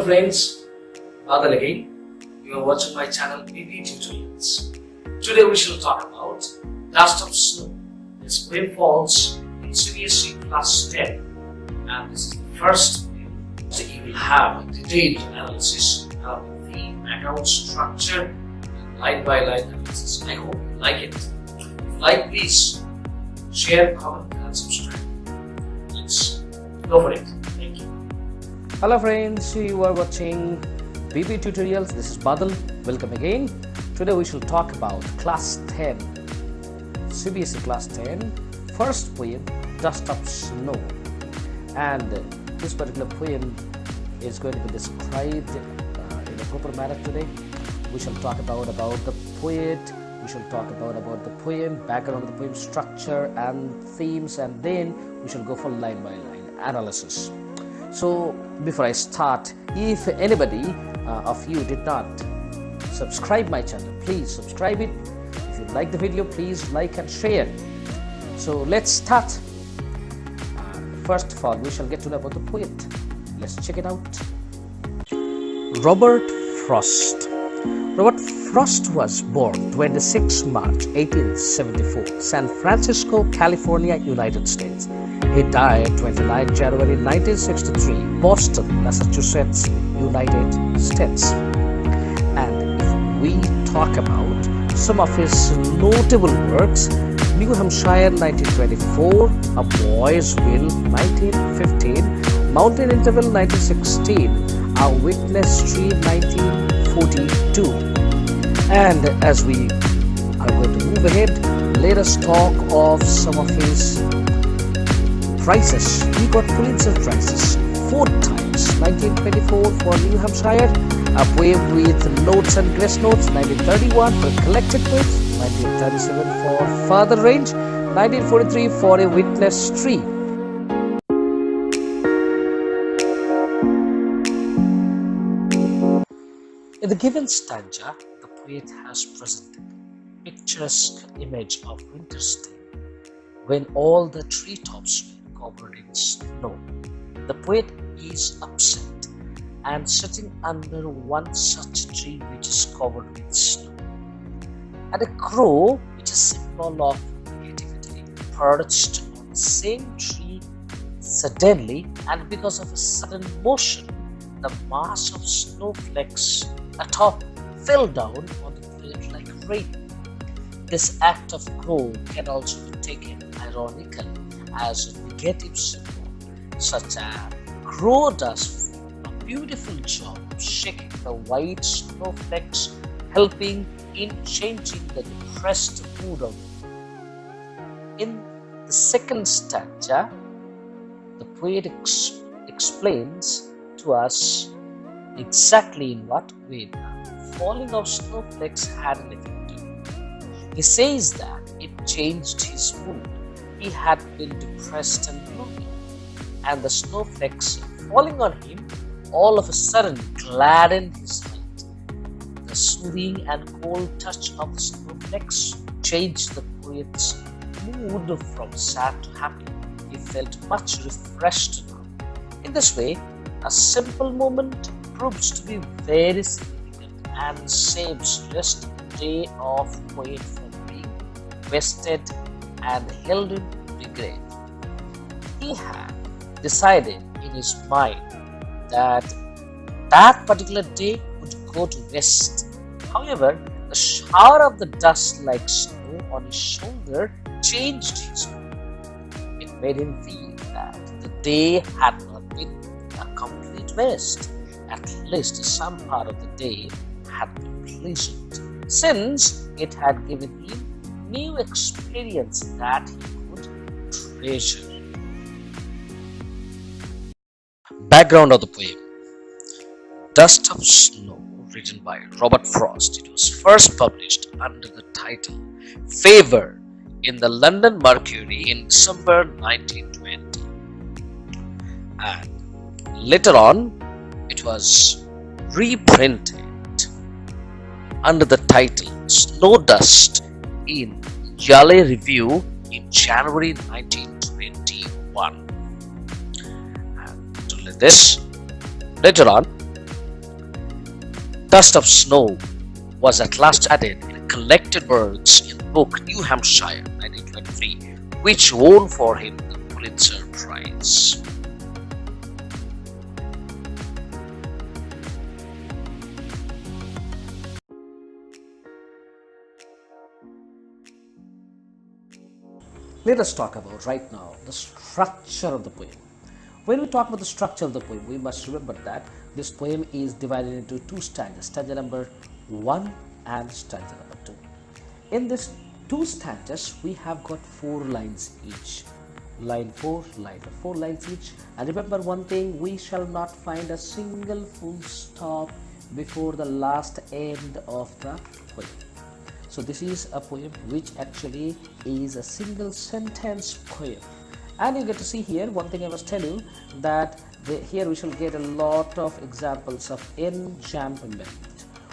friends, Badal again. You are watching my channel BB Tutorials. Today we shall talk about Dust of Snow. This poem falls in Cbse class 10, and this is the first poem. So you will have a detailed analysis of the theme, background structure, and line by line analysis. I hope you like it. If you like, please share, comment, and subscribe. Let's go for it. Thank you. Hello friends, you are watching BB Tutorials. This is Badal. Welcome again. Today we shall talk about class 10, Cbse class 10, first poem, Dust of Snow. And this particular poem is going to be described in a proper manner today. We shall talk about the poet, we shall talk about the poem, background of the poem, structure and themes, and then we shall go for line by line analysis. So before I start, if anybody of you did not subscribe my channel, please subscribe it. If you like the video, please like and share. So let's start. First of all, we shall get to know about the poet. Let's check it out. Robert Frost. Robert Frost was born 26 March 1874, San Francisco, California, United States. He died 29 January 1963, Boston, Massachusetts, United States. And if we talk about some of his notable works, New Hampshire 1924, A Boy's Will 1915, Mountain Interval 1916, A Witness Tree 1942. And as we are going to move ahead, let us talk of some of his prizes. He got Pulitzer Prizes 4 times. 1924 for New Hampshire, A Poem with Notes and Grace Notes, 1931 for Collected Poems, 1937 for Further Range, 1943 for A Witness Tree. In the given stanza, the poet has presented a picturesque image of winter's day when all the treetops were covered in snow. The poet is upset and sitting under one such tree which is covered with snow. And a crow, which is symbol of creativity, perched on the same tree suddenly, and because of a sudden motion, the mass of snowflakes atop fell down on the poet like rain. This act of crow can also be taken ironically as a negative symbol, such as crow does a beautiful job of shaking the white snowflakes, helping in changing the depressed mood of it. In the second stanza, the poet explains to us exactly in what way the falling of snowflakes had an effect. He says that it changed his mood. He had been depressed and gloomy, and the snowflakes falling on him all of a sudden gladdened his heart. The soothing and cold touch of the snowflakes changed the poet's mood from sad to happy. He felt much refreshed now. In this way, a simple moment proves to be very significant and saves just a day of poet from being wasted and held in regret. He had decided in his mind that that particular day would go to waste. However, the shower of the dust like snow on his shoulder changed his mood. It made him feel that the day had not been a complete waste. At least some part of the day had been pleasant, since it had given him new experience that he could treasure. Background of the poem: Dust of Snow, written by Robert Frost. It was first published under the title Favor in the London Mercury in December 1920. And later on, it was reprinted under the title Snow Dust in Yale Review in January 1921. And to this, later on, Dust of Snow was at last added in collected works in the book New Hampshire, 1923, which won for him the Pulitzer Prize. Let us talk about right now the structure of the poem. When we talk about the structure of the poem, we must remember that this poem is divided into two stanzas, stanza number 1 and stanza number 2. In these two stanzas, we have got 4 lines each. Line 4, line 4 lines each. And remember one thing, we shall not find a single full stop before the last end of the poem. So this is a poem which actually is a single sentence poem. And you get to see here, one thing I must tell you, that here we shall get a lot of examples of enjambment.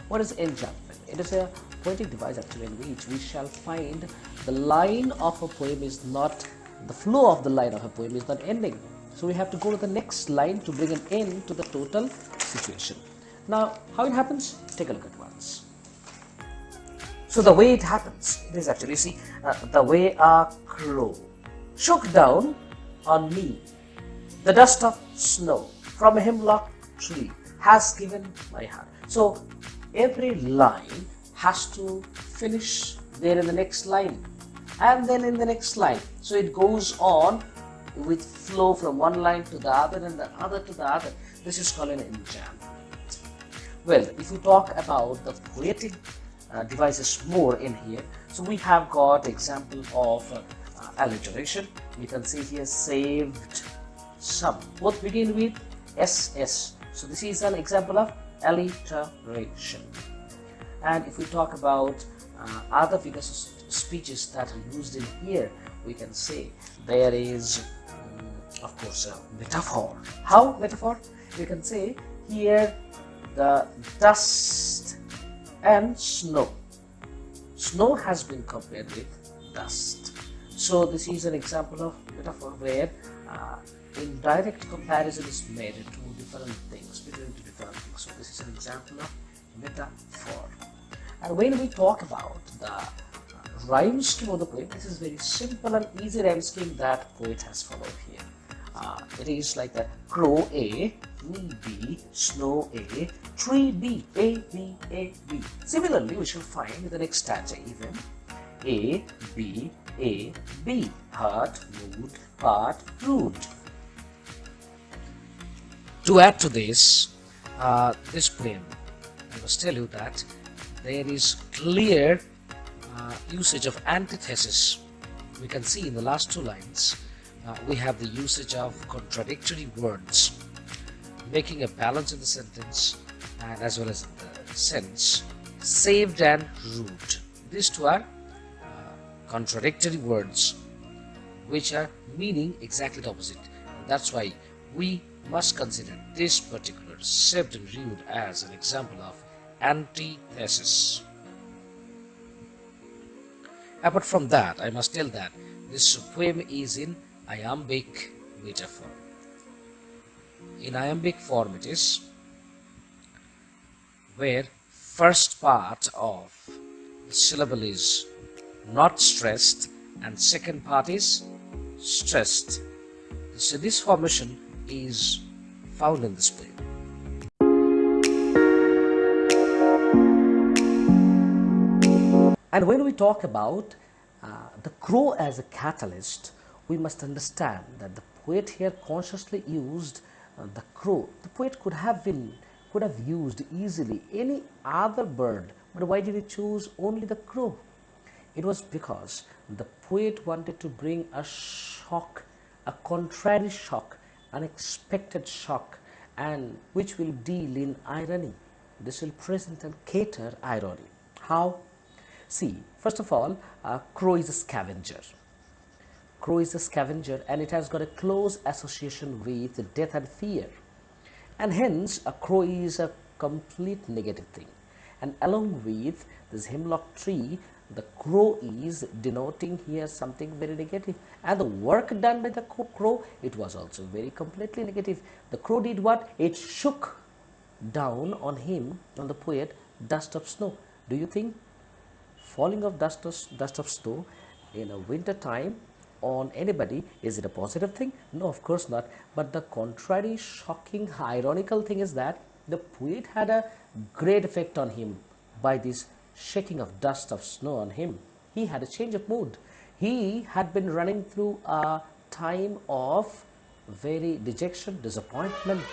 What is enjambment? It is a poetic device actually in which we shall find the line of a poem is not, the flow of the line of a poem is not ending. So we have to go to the next line to bring an end to the total situation. Now, how it happens? Take a look at once. So the way it happens, it is actually, see, the way a crow shook down on me the dust of snow from a hemlock tree has given my heart. So every line has to finish there in the next line and then in the next line. So it goes on with flow from one line to the other and the other to the other. This is called an enjambment. Well, if we talk about the poetic devices more in here, so we have got example of alliteration. You can see here saved some, both begin with ss. So this is an example of alliteration. And if we talk about other figures of speeches that are used in here, we can say there is of course a metaphor. How metaphor? You can say here the dust and snow. Snow has been compared with dust. So this is an example of metaphor where indirect comparison is made to different things, between two different things. So this is an example of metaphor. And when we talk about the rhyme scheme of the poem, this is very simple and easy rhyme scheme that poet has followed here. It is like that: crow A, me B, snow A, tree B, A, B, A, B. Similarly, we shall find in the next stanza even A, B, A, B, heart, mood, part, rude. To add to this poem, I must tell you that there is clear usage of antithesis. We can see in the last 2 lines, we have the usage of contradictory words, making a balance in the sentence and as well as in the sense. Saved and rude. These 2 are contradictory words which are meaning exactly the opposite. That's why we must consider this particular saved and rude as an example of antithesis. Apart from that, I must tell that this poem is in iambic metaphor. In iambic form it is, where first part of the syllable is not stressed and second part is stressed. So this formation is found in this poem. And when we talk about the crow as a catalyst, we must understand that the poet here consciously used the crow. The poet could have used easily any other bird, but why did he choose only the crow? It was because the poet wanted to bring a shock, a contrary shock, unexpected shock, and which will deal in irony. This will present and cater irony. How? See, first of all, crow is a scavenger. Crow is a scavenger and it has got a close association with death and fear. And hence, a crow is a complete negative thing. And along with this hemlock tree, the crow is denoting here something very negative. And the work done by the crow, it was also very completely negative. The crow did what? It shook down on him, on the poet, dust of snow. Do you think falling of dust of snow in a winter time on anybody, is it a positive thing? No, of course not. But the contrary, shocking, ironical thing is that the poet had a great effect on him by this shaking of dust of snow on him. He had a change of mood. He had been running through a time of very dejection, disappointment,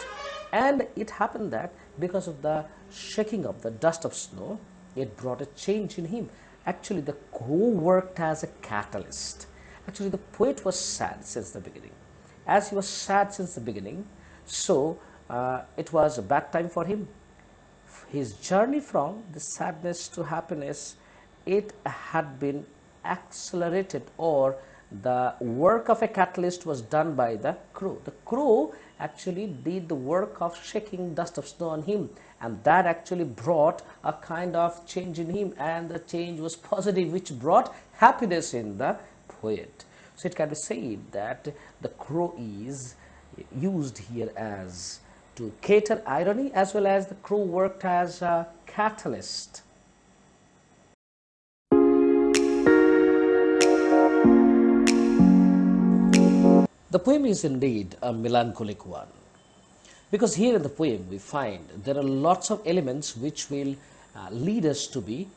and it happened that because of the shaking of the dust of snow, it brought a change in him. Actually, the crow worked as a catalyst. Actually, the poet was sad since the beginning. As he was sad since the beginning, so it was a bad time for him. His journey from the sadness to happiness, it had been accelerated, or the work of a catalyst was done by the crow. The crow actually did the work of shaking dust of snow on him, and that actually brought a kind of change in him, and the change was positive, which brought happiness in the poet. So it can be said that the crow is used here as to cater irony, as well as the crow worked as a catalyst. The poem is indeed a melancholic one, because here in the poem we find there are lots of elements which will lead us to be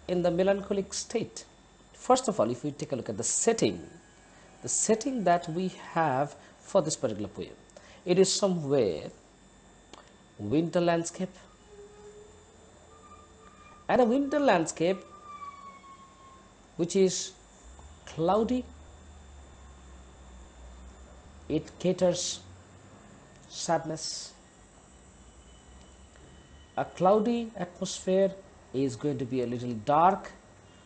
in the melancholic state. First of all, if we take a look at the setting that we have for this particular poem, it is somewhere winter landscape, and a winter landscape which is cloudy. It caters sadness. A cloudy atmosphere is going to be a little dark,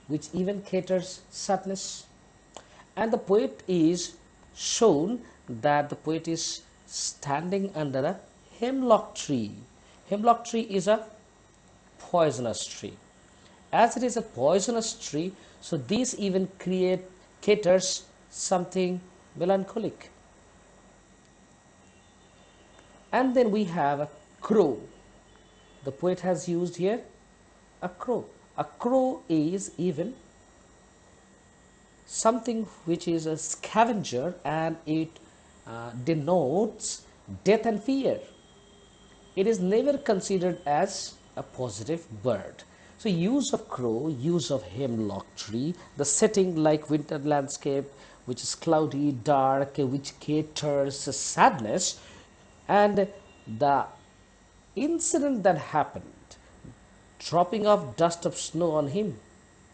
which even caters sadness. And the poet is shown that the poet is standing under a hemlock tree. Hemlock tree is a poisonous tree. As it is a poisonous tree, so this even caters something melancholic. And then we have a crow. The poet has used here a crow. A crow is even something which is a scavenger, and it denotes death and fear. It is never considered as a positive bird. So use of crow, use of hemlock tree, the setting like winter landscape, which is cloudy, dark, which caters sadness, and the incident that happened, dropping of dust of snow on him,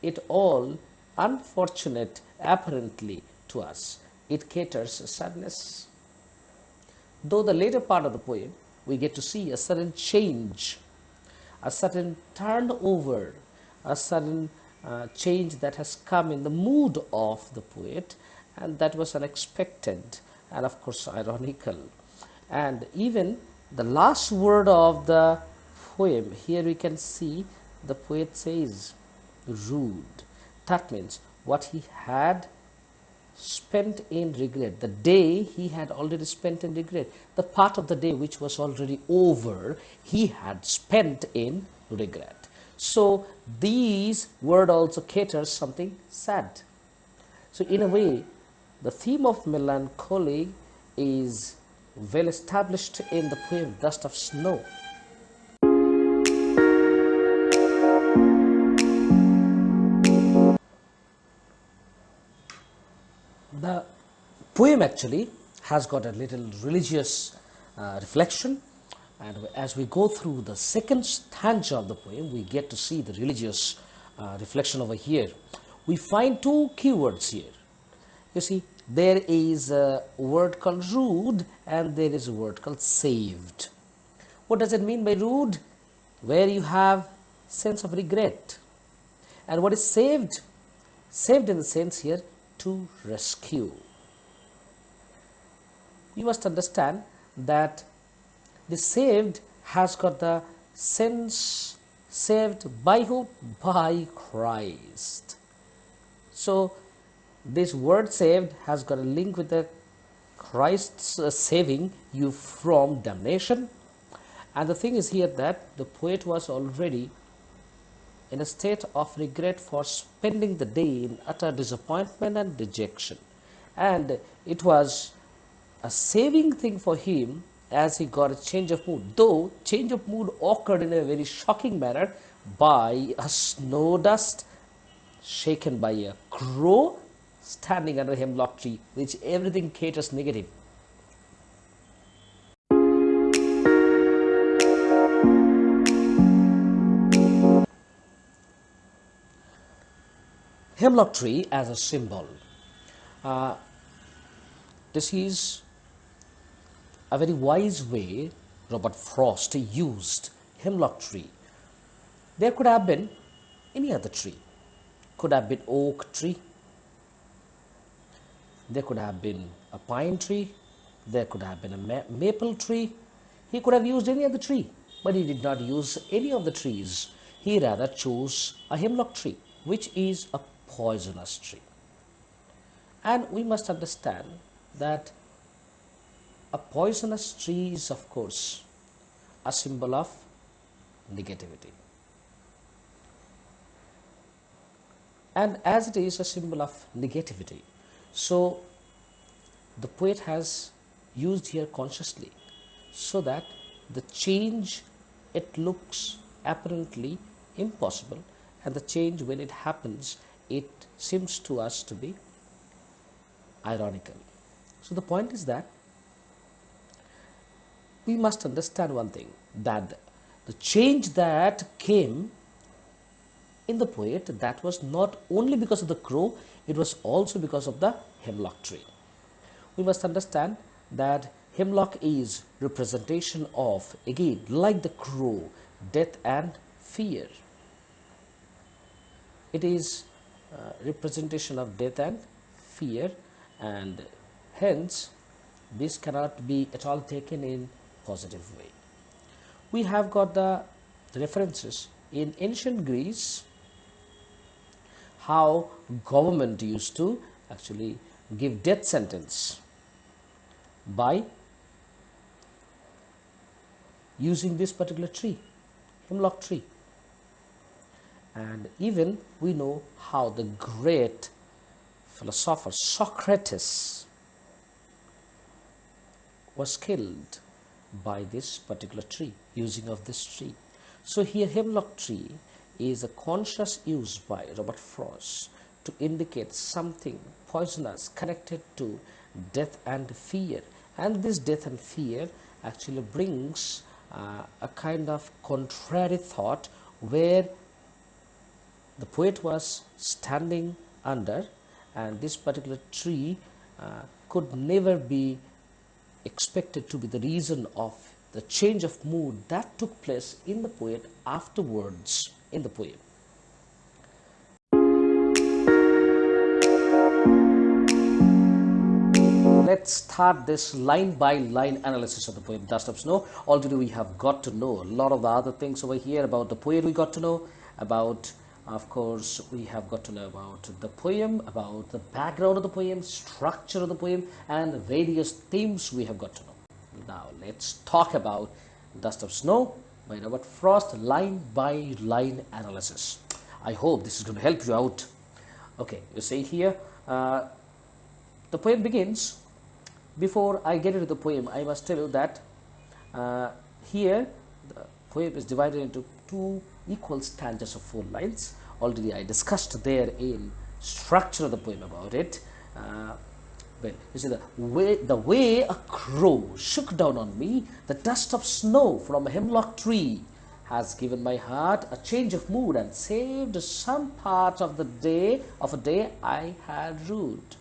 it all unfortunate apparently to us. It caters sadness. Though the later part of the poem, we get to see a sudden change, a sudden turnover, a sudden change that has come in the mood of the poet, and that was unexpected and of course ironical. And even the last word of the poem, here we can see the poet says rude. That means what he had spent in regret, the day he had already spent in regret, the part of the day which was already over, he had spent in regret. So these word also caters something sad. So in a way, the theme of melancholy is well established in the poem Dust of Snow. The poem actually has got a little religious reflection, and as we go through the second stanza of the poem, we get to see the religious reflection over here. We find two keywords here. You see, there is a word called rude and there is a word called saved. What does it mean by rude? Where you have sense of regret. And what is saved? Saved in the sense here, to rescue. You must understand that the saved has got the sense saved by who? By Christ. So this word saved has got a link with the Christ's saving you from damnation, And the thing is here that the poet was already in a state of regret for spending the day in utter disappointment and dejection. And it was a saving thing for him as he got a change of mood. Though change of mood occurred in a very shocking manner by a snow dust shaken by a crow standing under a hemlock tree, which everything caters negative. Hemlock tree as a symbol. This is a very wise way Robert Frost used hemlock tree. There could have been any other tree. Could have been oak tree. There could have been a pine tree. There could have been a maple tree. He could have used any other tree, but he did not use any of the trees. He rather chose a hemlock tree, which is a poisonous tree. And we must understand that a poisonous tree is, of course, a symbol of negativity. And as it is a symbol of negativity, so the poet has used here consciously so that the change, it looks apparently impossible, and the change, when it happens, it seems to us to be ironical. So the point is that we must understand one thing, that the change that came in the poet, that was not only because of the crow, it was also because of the hemlock tree. We must understand that hemlock is representation of, again, like the crow, death and fear. It is representation of death and fear, and hence this cannot be at all taken in positive way. We have got the references in ancient Greece, how government used to actually give death sentence by using this particular tree, hemlock tree. And even we know how the great philosopher Socrates was killed by this particular tree, using of this tree. So here hemlock tree is a conscious use by Robert Frost to indicate something poisonous connected to death and fear. And this death and fear actually brings a kind of contrary thought, where the poet was standing under, and this particular tree could never be expected to be the reason of the change of mood that took place in the poet afterwards in the poem. Let's start this line by line analysis of the poem Dust of Snow. Already we have got to know a lot of the other things over here about the poet. We got to know about, of course, we have got to know about the poem, about the background of the poem, structure of the poem, and various themes we have got to know. Now let's talk about Dust of Snow by Robert Frost, line by line analysis. I hope this is going to help you out. Okay, you see here, the poem begins. Before I get into the poem, I must tell you that here the poem is divided into two equal stanzas of 4 lines. Already I discussed there in structure of the poem about it. Well, you see, the way a crow shook down on me, the dust of snow from a hemlock tree has given my heart a change of mood and saved some parts of a day I had ruled.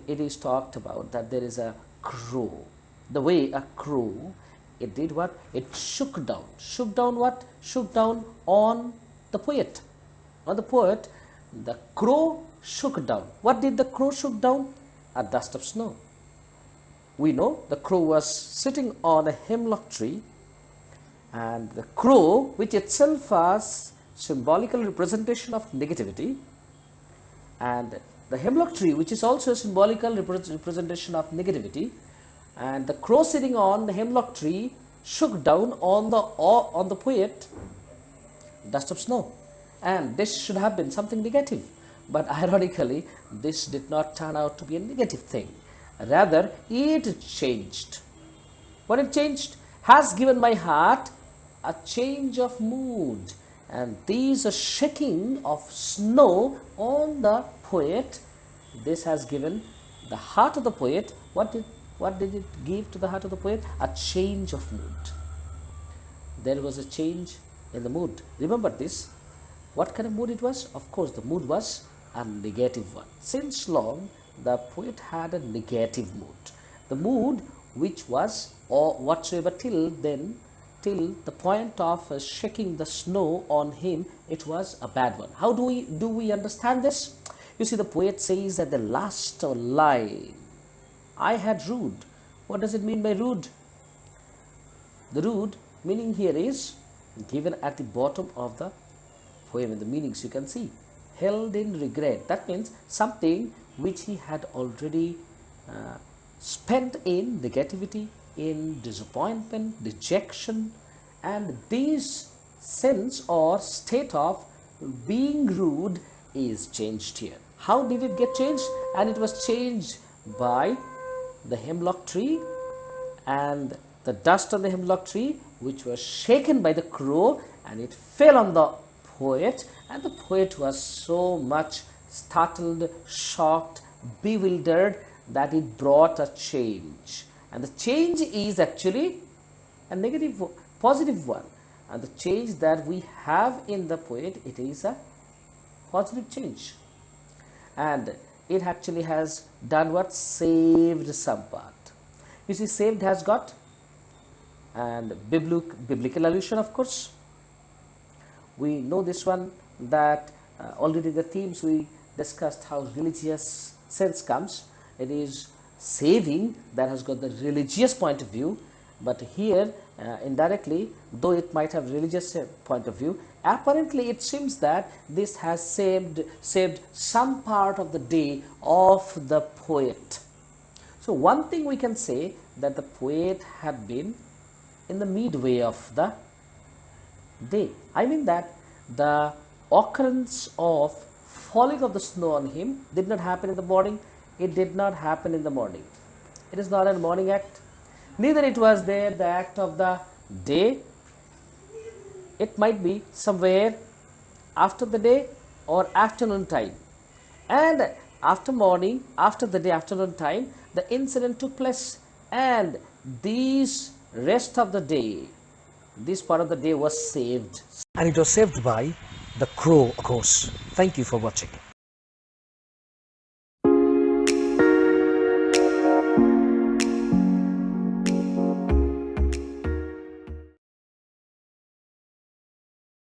It is talked about that there is a crow. The way a crow, it did what? It shook down. Shook down what? Shook down on the poet. On the poet, the crow shook down. What did the crow shook down? A dust of snow. We know the crow was sitting on a hemlock tree, and the crow, which itself was symbolical representation of negativity, and the hemlock tree, which is also a symbolical representation of negativity, and the crow sitting on the hemlock tree shook down on the poet dust of snow, and this should have been something negative. But ironically, this did not turn out to be a negative thing. Rather, it changed. What it changed? Has given my heart a change of mood. And these a shaking of snow on the poet, this has given the heart of the poet. What did it give to the heart of the poet? A change of mood. There was a change in the mood. Remember this. What kind of mood it was? Of course, the mood was a negative one. Since long, the poet had a negative mood. The mood which was, or whatsoever till then, till the point of shaking the snow on him, it was a bad one. How do we understand this? You see, the poet says at the last line, I had rude. What does it mean by rude? The rude meaning here is given at the bottom of the poem. In the meanings you can see, held in regret. That means something which he had already spent in negativity, in disappointment, dejection, and this sense or state of being rude is changed here. How did it get changed? And it was changed by the hemlock tree and the dust on the hemlock tree, which was shaken by the crow, and it fell on the poet, and the poet was so much startled, shocked, bewildered that it brought a change. And the change is actually a negative, positive one. And the change that we have in the poet, it is a positive change. And it actually has done what? Saved some part. You see, saved has got and biblical allusion, of course. We know this one, that already the themes we discussed, how religious sense comes. It is saving that has got the religious point of view, but here indirectly, though it might have religious point of view, apparently it seems that this has saved some part of the day of the poet. So one thing we can say, that the poet had been in the midway of the day. I mean that the occurrence of falling of the snow on him did not happen in the morning. It did not happen in the morning. It is not a morning act. Neither it was there the act of the day. It might be somewhere after the day or afternoon time. And after morning, after the day, afternoon time, the incident took place, and these rest of the day, this part of the day was saved. And it was saved by the crow, of course. Thank you for watching.